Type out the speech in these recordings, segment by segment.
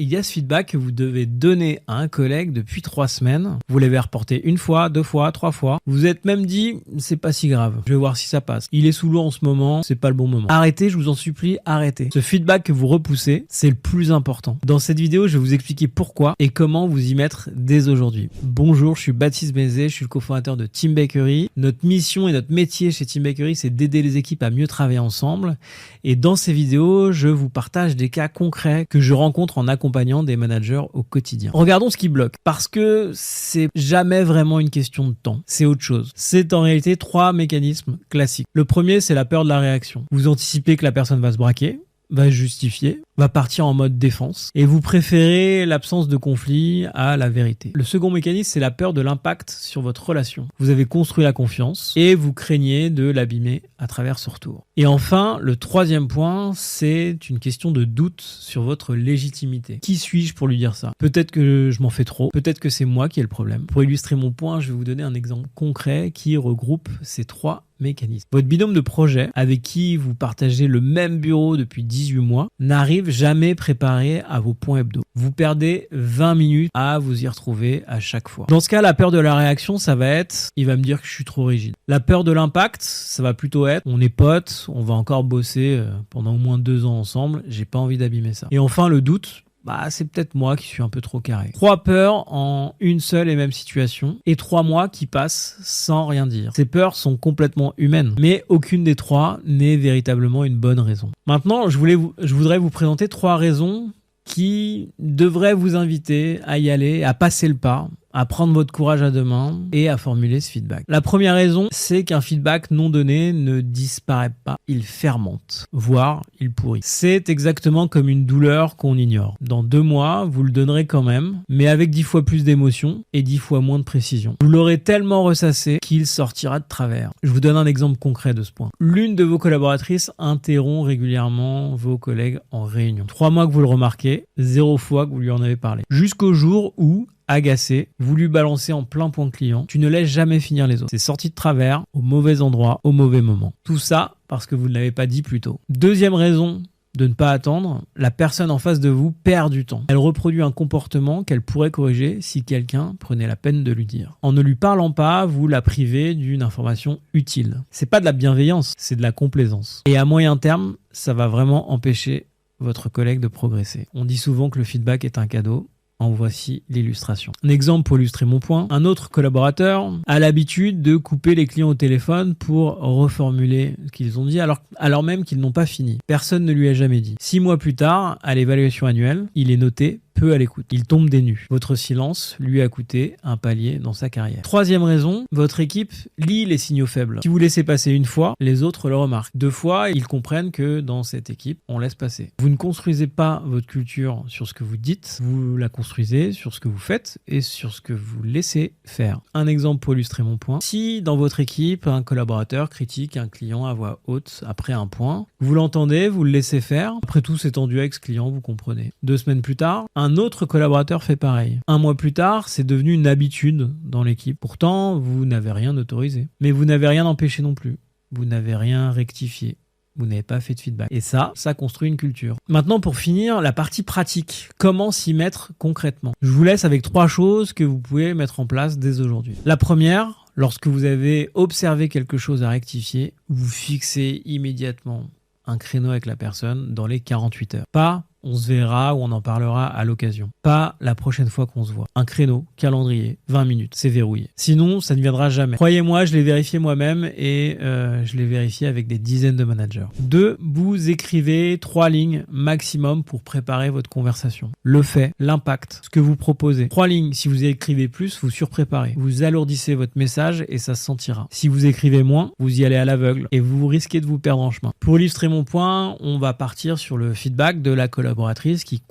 il y a ce feedback que vous devez donner à un collègue depuis 3 semaines. Vous l'avez reporté 1 fois, 2 fois, 3 fois. Vous vous êtes même dit, c'est pas si grave. Je vais voir si ça passe. Il est sous l'eau en ce moment, c'est pas le bon moment. Arrêtez, je vous en supplie, arrêtez. Ce feedback que vous repoussez, c'est le plus important. Dans cette vidéo, je vais vous expliquer pourquoi et comment vous y mettre dès aujourd'hui. Bonjour, je suis Baptiste Bézet, je suis le cofondateur de Team Bakery. Notre mission et notre métier chez Team Bakery, c'est d'aider les équipes à mieux travailler ensemble. Et dans ces vidéos, je vous partage des cas concrets que je rencontre en accompagnant des managers au quotidien. Regardons ce qui bloque, parce que c'est jamais vraiment une question de temps, c'est autre chose. C'est en réalité 3 mécanismes classiques. Le premier, c'est la peur de la réaction. Vous anticipez que la personne va se braquer, va se justifier, va partir en mode défense et vous préférez l'absence de conflit à la vérité. Le second mécanisme, c'est la peur de l'impact sur votre relation. Vous avez construit la confiance et vous craignez de l'abîmer à travers ce retour. Et enfin, le troisième point, c'est une question de doute sur votre légitimité. Qui suis-je pour lui dire ça? Peut-être que je m'en fais trop, peut-être que c'est moi qui ai le problème. Pour illustrer mon point, je vais vous donner un exemple concret qui regroupe ces 3 mécanismes. Votre binôme de projet, avec qui vous partagez le même bureau depuis 18 mois, n'arrive jamais préparé à vos points hebdo. Vous perdez 20 minutes à vous y retrouver à chaque fois. Dans ce cas, la peur de la réaction, ça va être, il va me dire que je suis trop rigide. La peur de l'impact, ça va plutôt être, on est potes, on va encore bosser pendant au moins 2 ans ensemble, j'ai pas envie d'abîmer ça. Et enfin, le doute, c'est peut-être moi qui suis un peu trop carré. 3 peurs en une seule et même situation et 3 mois qui passent sans rien dire. Ces peurs sont complètement humaines, mais aucune des 3 n'est véritablement une bonne raison. Maintenant, je voudrais vous présenter 3 raisons qui devraient vous inviter à y aller, à passer le pas, à prendre votre courage à 2 mains et à formuler ce feedback. La première raison, c'est qu'un feedback non donné ne disparaît pas, il fermente, voire il pourrit. C'est exactement comme une douleur qu'on ignore. Dans 2 mois, vous le donnerez quand même, mais avec 10 fois plus d'émotion et 10 fois moins de précision. Vous l'aurez tellement ressassé qu'il sortira de travers. Je vous donne un exemple concret de ce point. L'une de vos collaboratrices interrompt régulièrement vos collègues en réunion. 3 mois que vous le remarquez, 0 fois que vous lui en avez parlé. Jusqu'au jour où, agacé, vous lui balancez en plein point client, tu ne laisses jamais finir les autres. C'est sorti de travers, au mauvais endroit, au mauvais moment. Tout ça parce que vous ne l'avez pas dit plus tôt. Deuxième raison de ne pas attendre, la personne en face de vous perd du temps. Elle reproduit un comportement qu'elle pourrait corriger si quelqu'un prenait la peine de lui dire. En ne lui parlant pas, vous la privez d'une information utile. C'est pas de la bienveillance, c'est de la complaisance. Et à moyen terme, ça va vraiment empêcher votre collègue de progresser. On dit souvent que le feedback est un cadeau. En voici l'illustration. Un exemple pour illustrer mon point. Un autre collaborateur a l'habitude de couper les clients au téléphone pour reformuler ce qu'ils ont dit alors même qu'ils n'ont pas fini. Personne ne lui a jamais dit. 6 mois plus tard, à l'évaluation annuelle, il est noté peu à l'écoute. Il tombe des nues. Votre silence lui a coûté un palier dans sa carrière. Troisième raison, votre équipe lit les signaux faibles. Si vous laissez passer 1 fois, les autres le remarquent. 2 fois, ils comprennent que dans cette équipe, on laisse passer. Vous ne construisez pas votre culture sur ce que vous dites, vous la construisez sur ce que vous faites et sur ce que vous laissez faire. Un exemple pour illustrer mon point. Si dans votre équipe, un collaborateur critique un client à voix haute après un point, vous l'entendez, vous le laissez faire. Après tout, c'est tendu avec ce client, vous comprenez. 2 semaines plus tard, un autre collaborateur fait pareil. 1 mois plus tard, c'est devenu une habitude dans l'équipe. Pourtant, vous n'avez rien autorisé. Mais vous n'avez rien empêché non plus. Vous n'avez rien rectifié. Vous n'avez pas fait de feedback. Et ça construit une culture. Maintenant, pour finir, la partie pratique. Comment s'y mettre concrètement? Je vous laisse avec 3 choses que vous pouvez mettre en place dès aujourd'hui. La première, lorsque vous avez observé quelque chose à rectifier, vous fixez immédiatement un créneau avec la personne dans les 48 heures. Pas on se verra ou on en parlera à l'occasion. Pas la prochaine fois qu'on se voit. Un créneau, calendrier, 20 minutes, c'est verrouillé. Sinon, ça ne viendra jamais. Croyez-moi, je l'ai vérifié moi-même et je l'ai vérifié avec des dizaines de managers. 2, vous écrivez 3 lignes maximum pour préparer votre conversation. Le fait, l'impact, ce que vous proposez. 3 lignes, si vous écrivez plus, vous surpréparez. Vous alourdissez votre message et ça se sentira. Si vous écrivez moins, vous y allez à l'aveugle et vous risquez de vous perdre en chemin. Pour illustrer mon point, on va partir sur le feedback de la collaboratrice qui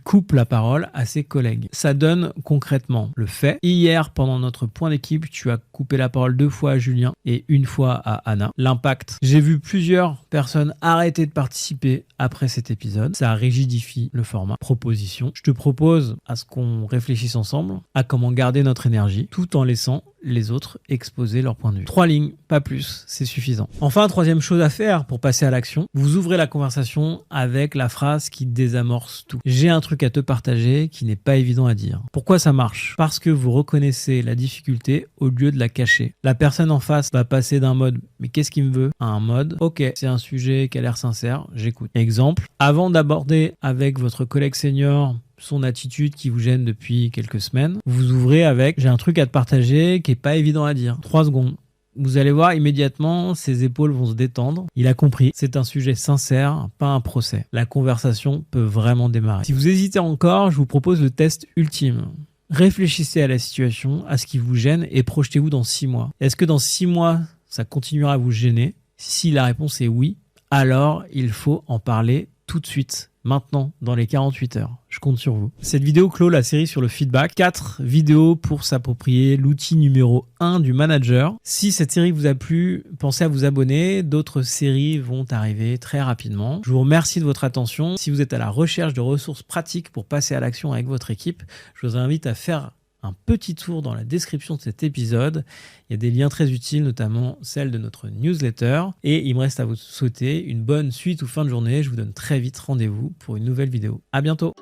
coupe la parole à ses collègues. Ça donne concrètement le fait. Hier, pendant notre point d'équipe, tu as coupé la parole 2 fois à Julien et 1 fois à Anna. L'impact. J'ai vu plusieurs personnes arrêter de participer après cet épisode. Ça rigidifie le format. Proposition. Je te propose à ce qu'on réfléchisse ensemble à comment garder notre énergie tout en laissant les autres exposer leur point de vue. 3 lignes, pas plus, c'est suffisant. Enfin, troisième chose à faire pour passer à l'action, vous ouvrez la conversation avec la phrase qui désamorce tout. J'ai un truc à te partager qui n'est pas évident à dire. Pourquoi ça marche? Parce que vous reconnaissez la difficulté au lieu de la cacher. La personne en face va passer d'un mode « mais qu'est-ce qu'il me veut ?» à un mode « ok, c'est un sujet qui a l'air sincère, j'écoute ». Exemple, avant d'aborder avec votre collègue senior son attitude qui vous gêne depuis quelques semaines, vous ouvrez avec « j'ai un truc à te partager qui est pas évident à dire ». 3 secondes. Vous allez voir immédiatement, ses épaules vont se détendre. Il a compris, c'est un sujet sincère, pas un procès. La conversation peut vraiment démarrer. Si vous hésitez encore, je vous propose le test ultime. Réfléchissez à la situation, à ce qui vous gêne et projetez-vous dans 6 mois. Est-ce que dans 6 mois, ça continuera à vous gêner? Si la réponse est oui, alors il faut en parler tout de suite. Maintenant, dans les 48 heures. Je compte sur vous. Cette vidéo clôt la série sur le feedback. 4 vidéos pour s'approprier l'outil numéro 1 du manager. Si cette série vous a plu, pensez à vous abonner. D'autres séries vont arriver très rapidement. Je vous remercie de votre attention. Si vous êtes à la recherche de ressources pratiques pour passer à l'action avec votre équipe, je vous invite à faire un petit tour dans la description de cet épisode. Il y a des liens très utiles, notamment celle de notre newsletter. Et il me reste à vous souhaiter une bonne suite ou fin de journée. Je vous donne très vite rendez-vous pour une nouvelle vidéo. À bientôt.